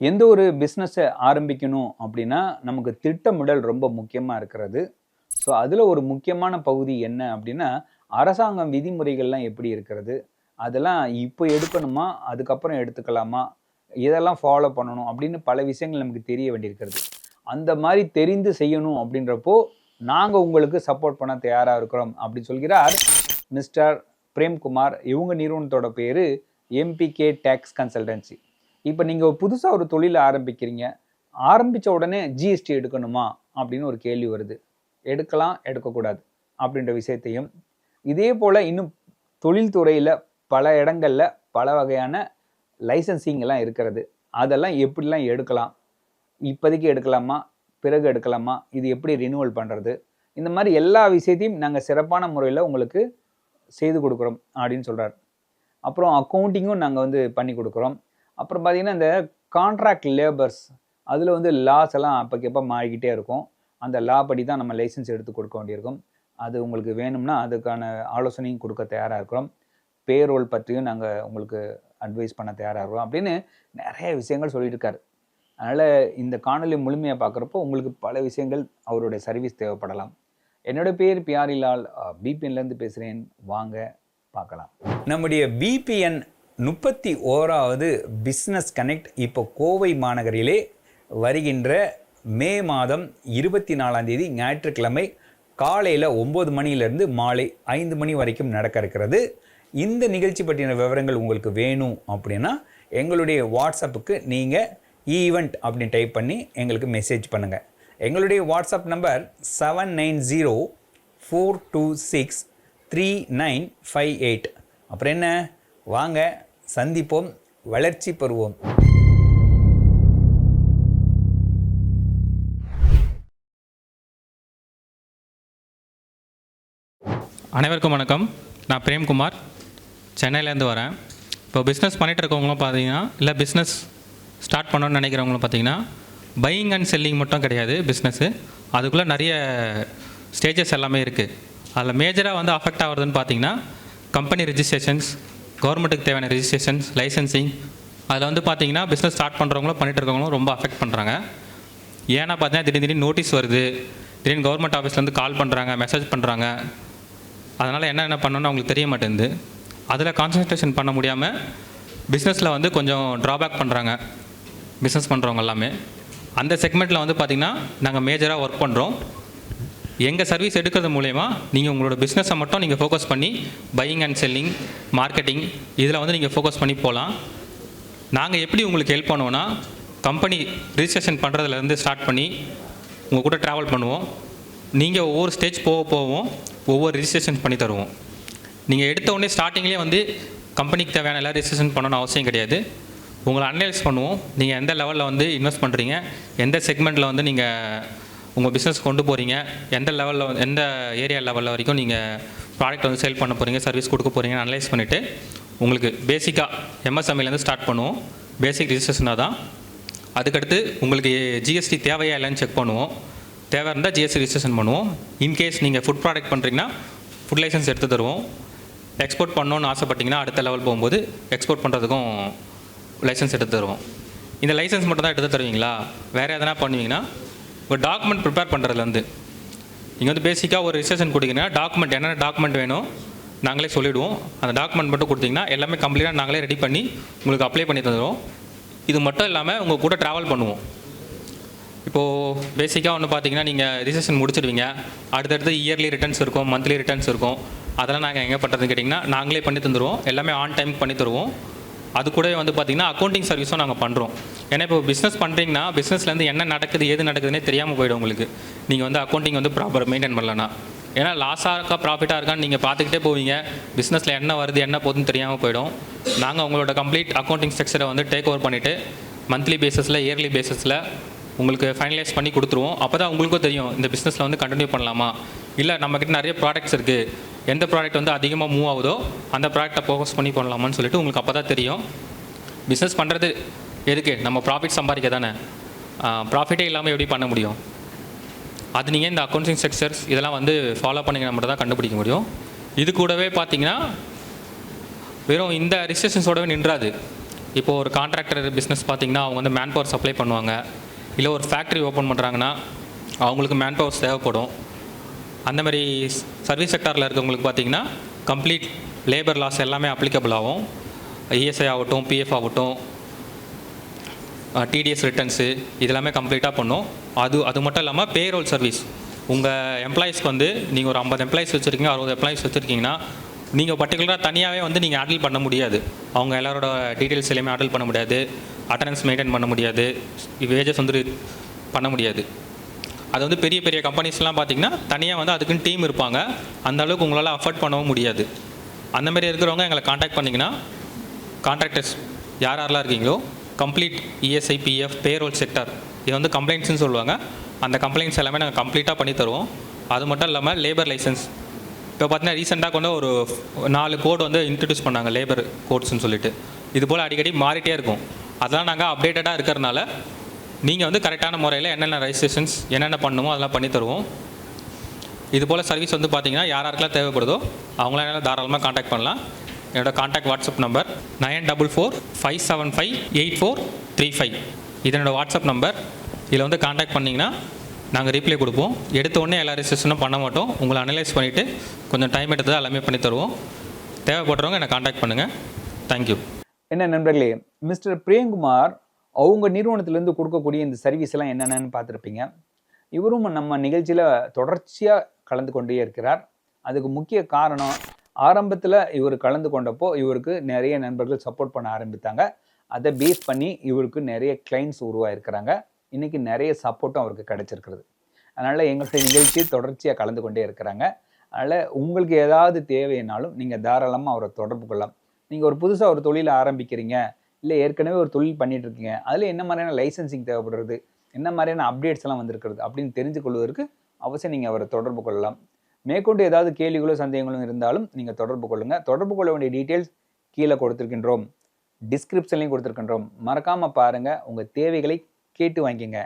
எந்த ஒரு பிஸ்னஸை ஆரம்பிக்கணும் அப்படின்னா நமக்கு திட்டமிடல் ரொம்ப முக்கியமாக இருக்கிறது. ஸோ அதில் ஒரு முக்கியமான பகுதி என்ன அப்படின்னா அரசாங்கம் விதிமுறைகள்லாம் எப்படி இருக்கிறது, அதெல்லாம் இப்போ எடுக்கணுமா அதுக்கப்புறம் எடுத்துக்கலாமா, இதெல்லாம் ஃபாலோ பண்ணணும் அப்படின்னு பல விஷயங்கள் நமக்கு தெரிய வேண்டியிருக்கிறது. அந்த மாதிரி தெரிந்து செய்யணும் அப்படின்றப்போ நாங்கள் உங்களுக்கு சப்போர்ட் பண்ண தயாராக இருக்கிறோம் அப்படின்னு சொல்கிறார் மிஸ்டர் பிரேம்குமார். இவங்க நிறுவனத்தோட பேர் எம்பிகே டேக்ஸ் கன்சல்டன்சி. இப்போ நீங்கள் புதுசாக ஒரு தொழிலை ஆரம்பிக்கிறீங்க, ஆரம்பித்த உடனே ஜிஎஸ்டி எடுக்கணுமா அப்படின்னு ஒரு கேள்வி வருது. எடுக்கலாம் எடுக்கக்கூடாது அப்படின்ற விஷயத்தையும், இதே போல் இன்னும் தொழில்துறையில் பல இடங்களில் பல வகையான லைசன்சிங் எல்லாம் இருக்கிறது. அதெல்லாம் எப்படிலாம் எடுக்கலாம், இப்போதைக்கு எடுக்கலாமா பிறகு எடுக்கலாமா, இது எப்படி ரினியூவல் பண்ணுறது, இந்த மாதிரி எல்லா விஷயத்தையும் நாங்கள் சிறப்பான முறையில் உங்களுக்கு செய்து கொடுக்குறோம் அப்படின்னு சொல்கிறார். அப்புறம் அக்கௌண்டிங்கும் நாங்கள் பண்ணி கொடுக்குறோம். அப்புறம் பார்த்திங்கன்னா இந்த கான்ட்ராக்ட் லேபர்ஸ் அதில் லாஸ் எல்லாம் அப்போக்கப்போ மாறிக்கிட்டே இருக்கும். அந்த லா படி தான் நம்ம லைசன்ஸ் எடுத்து கொடுக்க வேண்டியிருக்கும். அது உங்களுக்கு வேணும்னா அதுக்கான ஆலோசனையும் கொடுக்க தயாராக இருக்கிறோம். பேரோல் பற்றியும் நாங்கள் உங்களுக்கு அட்வைஸ் பண்ண தயாராக இருக்கிறோம் அப்படின்னு நிறைய விஷயங்கள் சொல்லிட்டு இருக்காரு. அதனால் இந்த காணொலி முழுமையாக பார்க்குறப்போ உங்களுக்கு பல விஷயங்கள் அவருடைய சர்வீஸ் தேவைப்படலாம். என்னோடய பேர் பியாரிலால், பிபிஎன்லேருந்து பேசுகிறேன். வாங்க பார்க்கலாம். நம்முடைய பிபிஎன் 31வது பிஸ்னஸ் கனெக்ட் இப்போ கோவை மாநகரிலே வருகின்ற மே மாதம் 24ஆம் தேதி ஞாயிற்றுக்கிழமை காலையில் 9 மணியிலிருந்து மாலை 5 மணி வரைக்கும் நடக்க இருக்கிறது. இந்த நிகழ்ச்சி பற்றின விவரங்கள் உங்களுக்கு வேணும் அப்படின்னா எங்களுடைய வாட்ஸ்அப்புக்கு நீங்கள் ஈவெண்ட் அப்படின்னு டைப் பண்ணி எங்களுக்கு மெசேஜ் பண்ணுங்கள். எங்களுடைய வாட்ஸ்அப் நம்பர் 7904263958. அப்புறம் என்ன, வாங்க சந்திப்போம், வளர்ச்சி பெறுவோம். அனைவருக்கும் வணக்கம். நான் பிரேம்குமார், சென்னையிலேருந்து வரேன். இப்போ பிஸ்னஸ் பண்ணிகிட்டு இருக்கவங்களும் பார்த்தீங்கன்னா, இல்லை பிஸ்னஸ் ஸ்டார்ட் பண்ணணும்னு நினைக்கிறவங்களும் பார்த்தீங்கன்னா, பையிங் அண்ட் செல்லிங் மட்டும் கிடையாது பிஸ்னஸ்ஸு, அதுக்குள்ளே நிறைய ஸ்டேஜஸ் எல்லாமே இருக்குது. அதில் மேஜராக அஃபெக்ட் ஆகுறதுன்னு பார்த்தீங்கன்னா கம்பெனி ரெஜிஸ்ட்ரேஷன்ஸ், கவர்மெண்ட்டுக்கு தேவையான ரெஜிஸ்ட்ரேஷன்ஸ், லைசன்சிங். அதில் பார்த்தீங்கன்னா பிஸ்னஸ் ஸ்டார்ட் பண்ணுறவங்களும் பண்ணிகிட்டு இருக்கவங்களும் ரொம்ப அஃபெக்ட் பண்ணுறாங்க. ஏன்னா பார்த்தீங்கன்னா திடீர்னு நோட்டீஸ் வருது, திடீர்னு கவர்மெண்ட் ஆஃபீஸ்லேருந்து கால் பண்ணுறாங்க, மெசேஜ் பண்ணுறாங்க. அதனால் என்ன பண்ணணும்னு அவங்களுக்கு தெரிய மாட்டேங்குது. அதில் கான்சன்ட்ரேஷன் பண்ண முடியாமல் பிஸ்னஸில் கொஞ்சம் ட்ராபேக் பண்ணுறாங்க பிஸ்னஸ் பண்ணுறவங்க எல்லாமே. அந்த செக்மெண்ட்டில் பார்த்திங்கன்னா நாங்கள் மேஜராக ஒர்க் பண்ணுறோம். எங்கள் சர்வீஸ் எடுக்கிறது மூலயமா நீங்கள் உங்களோட பிஸ்னஸை மட்டும் நீங்கள் ஃபோக்கஸ் பண்ணி பையிங் அண்ட் செல்லிங், மார்க்கெட்டிங் இதில் நீங்கள் ஃபோக்கஸ் பண்ணி போகலாம். நாங்கள் எப்படி உங்களுக்கு ஹெல்ப் பண்ணுவோன்னா, கம்பெனி ரிஜிஸ்ட்ரேஷன் பண்ணுறதுலேருந்து ஸ்டார்ட் பண்ணி உங்கள் கூட ட்ராவல் பண்ணுவோம். நீங்கள் ஒவ்வொரு ஸ்டேஜ் போவோம், ஒவ்வொரு ரிஜிஸ்ட்ரேஷன் பண்ணி தருவோம். நீங்கள் எடுத்த உடனே ஸ்டார்டிங்லேயே கம்பெனிக்கு தேவையான எல்லாம் ரிஜிஸ்ட்ரேஷன் பண்ணணும்னு அவசியம் கிடையாது. உங்களை அனலைஸ் பண்ணுவோம். நீங்கள் எந்த லெவலில் இன்வெஸ்ட் பண்ணுறீங்க, எந்த செக்மெண்ட்டில் நீங்கள் உங்கள் பிஸ்னஸ் கொண்டு போகிறீங்க, எந்த லெவலில் எந்த ஏரியா லெவலில் வரைக்கும் நீங்கள் ப்ராடக்ட் சேல் பண்ண போகிறீங்க, சர்வீஸ் கொடுக்க போகிறீங்கன்னு அனலைஸ் பண்ணிவிட்டு உங்களுக்கு பேசிக்காக எம்எஸ்எம்இலேருந்து ஸ்டார்ட் பண்ணுவோம். பேசிக் ரிஜிஸ்ட்ரேஷனாக தான். அதுக்கடுத்து உங்களுக்கு ஜிஎஸ்டி தேவையா இல்லைன்னு செக் பண்ணுவோம். தேவை இருந்தால் ஜிஎஸ்டி ரிஜிஸ்ட்ரேஷன் பண்ணுவோம். இன்கேஸ் நீங்கள் ஃபுட் ப்ராடக்ட் பண்ணுறீங்கன்னா ஃபுட் லைசன்ஸ் எடுத்து தருவோம். எக்ஸ்போர்ட் பண்ணணுன்னு ஆசைப்பட்டிங்கன்னா அடுத்த லெவல் போகும்போது எக்ஸ்போர்ட் பண்ணுறதுக்கும் லைசன்ஸ் எடுத்து தருவோம். இந்த லைசன்ஸ் மட்டும் தான் எடுத்து தருவீங்களா, வேறு எதனா பண்ணுவீங்கன்னா ஒரு டாக்குமெண்ட் ப்ரிப்பேர் பண்ணுறதுலேருந்து நீங்கள் பேசிக்காக ஒரு ரிஜிஸ்ட்ரேஷன் கொடுத்தீங்கன்னா டாக்குமெண்ட் என்னென்ன டாக்குமெண்ட் வேணும் நாங்களே சொல்லிவிடுவோம். அந்த டாக்குமெண்ட் மட்டும் கொடுத்தீங்கன்னா எல்லாமே கம்ப்ளீட்டாக நாங்களே ரெடி பண்ணி உங்களுக்கு அப்ளை பண்ணி தந்துடுவோம். இது மட்டும் இல்லாமல் உங்கள் கூட ட்ராவல் பண்ணுவோம். இப்போது பேசிக்காக பார்த்தீங்கன்னா நீங்கள் ரிஜிஸ்ட்ரேஷன் முடிச்சிடுவீங்க, அடுத்தடுத்து இயர்லி ரிட்டர்ன்ஸ் இருக்கும், மந்த்லி ரிட்டர்ன்ஸ் இருக்கும். அதெல்லாம் நாங்கள் எங்கே பண்ணுறதுன்னு கேட்டிங்கன்னா நாங்களே பண்ணி தந்துடுவோம். எல்லாமே ஆன் டைம் பண்ணி தருவோம். அது கூட பார்த்திங்கன்னா அக்கௌண்டிங் சர்வீஸும் நாங்கள் பண்ணுறோம். ஏன்னா இப்போ பிஸ்னஸ் பண்ணுறீங்கன்னா பிஸ்னஸ்லேருந்து என்ன நடக்குது ஏது நடக்குதுன்னே தெரியாமல் போய்டும் உங்களுக்கு. நீங்கள் அக்கௌண்டிங் ப்ராப்பர் மெயின்டைன் பண்ணலன்னா, ஏன்னா லாஸாக இருக்கா ப்ராஃபிட்டாக இருக்கான்னு நீங்கள் பார்த்துக்கிட்டே போவீங்க. பிஸ்னஸில் என்ன வருது என்ன போகுதுன்னு தெரியாமல் போயிடும். நாங்கள் உங்களோட கம்ப்ளீட் அக்கௌண்டிங் ஸ்ட்ரக்சரை டேக் ஓவர் பண்ணிவிட்டு மந்த்லி பேஸஸில் இயர்லி பேஸஸில் உங்களுக்கு ஃபைனலைஸ் பண்ணி கொடுத்துருவோம். அப்போ தான் உங்களுக்கும் தெரியும் இந்த பிஸ்னஸில் கண்டினியூ பண்ணலாமா, இல்லை நம்மக்கிட்ட நிறைய ப்ராடக்ட்ஸ் இருக்குது, எந்த ப்ராடக்ட் அதிகமாக மூவ் ஆகுதோ அந்த ப்ராடக்ட்டை ஃபோக்கஸ் பண்ணி பண்ணலாமான்னு சொல்லிட்டு உங்களுக்கு அப்போ தான் தெரியும். பிஸ்னஸ் பண்ணுறது எதுக்கு, நம்ம ப்ராஃபிட் சம்பாதிக்க தானே. ப்ராஃபிட்டே இல்லாமல் எப்படி பண்ண முடியும்? அது நீங்கள் இந்த அக்கௌண்டிங் ஸ்ட்ரக்சர்ஸ் இதெல்லாம் ஃபாலோ பண்ணிங்கன்னா மட்டும் தான் கண்டுபிடிக்க முடியும். இது கூடவே பார்த்தீங்கன்னா வெறும் இந்த ரிஜிஸ்ட்ரேஷன்ஸோடவே நின்றாது. இப்போது ஒரு கான்ட்ராக்டர் பிஸ்னஸ் பார்த்திங்கன்னா அவங்க வந்து மேன் பவர் சப்ளை பண்ணுவாங்க. இல்லை ஒரு ஃபேக்ட்ரி ஓப்பன் பண்ணுறாங்கன்னா அவங்களுக்கு மேன் பவர்ஸ் தேவைப்படும். அந்த மாதிரி சர்வீஸ் செக்டாரில் இருக்கவங்களுக்கு பார்த்திங்கன்னா கம்ப்ளீட் லேபர் லாஸ் எல்லாமே அப்ளிகபிள் ஆகும். இஎஸ்ஐ ஆகட்டும், பிஎஃப் ஆகட்டும், டிடிஎஸ் ரிட்டர்ன்ஸு இதெல்லாமே கம்ப்ளீட்டாக பண்ணும். அது மட்டும் இல்லாமல் பேரோல் சர்வீஸ். உங்கள் எம்ப்ளாயிஸ்க்கு வந்து நீங்கள் ஒரு 50 எம்ப்ளாயிஸ் வச்சுருக்கீங்க, 60 எம்ப்ளாயிஸ் வச்சுருக்கீங்கன்னா நீங்கள் பர்டிகுலராக தனியாகவே வந்து நீங்கள் ஹேண்டில் பண்ண முடியாது. அவங்க எல்லாரோட டீட்டெயில்ஸ் எல்லாமே ஹேண்டில் பண்ண முடியாது, அட்டண்டன்ஸ் மெயின்டைன் பண்ண முடியாது, வேஜஸ் வந்து பண்ண முடியாது. அது வந்து பெரிய பெரிய கம்பெனிஸ்லாம் பார்த்திங்கன்னா தனியாக வந்து அதுக்குன்னு டீம் இருப்பாங்க. அந்த அளவுக்கு உங்களால் அஃபோர்ட் பண்ணவும் முடியாது. அந்த மாதிரி இருக்கிறவங்க எங்களை காண்டாக்ட் பண்ணிங்கன்னா கான்ட்ராக்டர்ஸ் யாரெல்லாம் இருக்கீங்களோ complete ESI, PF, payroll sector இது வந்து கம்ப்ளைண்ட்ஸ்னு சொல்லுவாங்க. அந்த கம்ப்ளைண்ட்ஸ் எல்லாமே நாங்கள் கம்ப்ளீட்டாக பண்ணி தருவோம். அது மட்டும் இல்லாமல் லேபர் லைசன்ஸ் இப்போ பார்த்தீங்கன்னா ரீசெண்டாக கொண்டு ஒரு 4 கோட் வந்து இன்ட்ரடியூஸ் பண்ணாங்க, லேபர் கோட்ஸ்ன்னு சொல்லிட்டு. இது போல் அடிக்கடி மாறிட்டே இருக்கும். அதெல்லாம் நாங்கள் அப்டேட்டடாக இருக்கிறதுனால நீங்கள் வந்து கரெக்டான முறையில் என்னென்ன ரெஜிஸ்ட்ரேஷன்ஸ் என்னென்ன பண்ணணுமோ அதெல்லாம் பண்ணி தருவோம். இது போல் சர்வீஸ் வந்து பார்த்திங்கன்னா யாருக்கெல்லாம் தேவைப்படுதோ அவங்களாம் என்னால் தாராளமாக காண்டாக்ட் பண்ணலாம். என்னோடய காண்டாக்ட் வாட்ஸ்அப் நம்பர் 9445758435. இது என்னோடய வாட்ஸ்அப் நம்பர். இதில் வந்து காண்டாக்ட் பண்ணிங்கன்னா நாங்கள் ரீப்ளை கொடுப்போம். எடுத்த உடனே எல்லா ரெஜிஸ்ட்ரேஷனும் பண்ண மாட்டோம். உங்களை அனலைஸ் பண்ணிவிட்டு கொஞ்சம் டைம் எடுத்து தான் எல்லாமே பண்ணி தருவோம். தேவைப்படுறவங்க என்னை காண்டாக்ட் பண்ணுங்கள். தேங்க்யூ. என்ன நண்பர்களே, மிஸ்டர் பிரேம்குமார் அவங்க நிறுவனத்திலேருந்து கொடுக்கக்கூடிய இந்த சர்வீஸ் எல்லாம் என்னென்னு பார்த்துருப்பீங்க. இவரும் நம்ம நிகழ்ச்சியில் தொடர்ச்சியாக கலந்து கொண்டே இருக்கிறார். அதுக்கு முக்கிய காரணம், ஆரம்பத்தில் இவர் கலந்து கொண்டப்போ இவருக்கு நிறைய நண்பர்கள் சப்போர்ட் பண்ண ஆரம்பித்தாங்க. அதை பேஸ் பண்ணி இவருக்கு நிறைய கிளைண்ட்ஸ் உருவாயிருக்கிறாங்க. இன்றைக்கி நிறைய சப்போர்ட்டும் அவருக்கு கிடைச்சிருக்கிறது. அதனால் எங்களுடைய நிகழ்ச்சி தொடர்ச்சியாக கலந்து கொண்டே இருக்கிறாங்க. அதனால் உங்களுக்கு ஏதாவது தேவைனாலும் நீங்கள் தாராளமாக அவரை தொடர்பு கொள்ளலாம். நீங்கள் ஒரு புதுசாக ஒரு தொழிலை ஆரம்பிக்கிறீங்க, இல்லை ஏற்கனவே ஒரு தொழில் பண்ணிட்டு இருக்கீங்க, அதில் என்ன மாதிரியான லைசன்சிங் தேவைப்படுறது, என்ன மாதிரியான அப்டேட்ஸ் எல்லாம் வந்திருக்கிறது அப்படின்னு தெரிஞ்சு கொள்வதற்கு அவசியம் நீங்கள் அவரை தொடர்பு கொள்ளலாம். மேற்கொண்டு ஏதாவது கேள்விகளோ சந்தேகங்களும் இருந்தாலும் நீங்கள் தொடர்பு கொள்ளுங்கள். தொடர்பு கொள்ள வேண்டிய டீட்டெயில்ஸ் கீழே கொடுத்துருக்கின்றோம், டிஸ்கிரிப்ஷன்லையும் கொடுத்துருக்கின்றோம். மறக்காமல் பாருங்கள், உங்கள் தேவைகளை கேட்டு வாங்கிக்கங்க.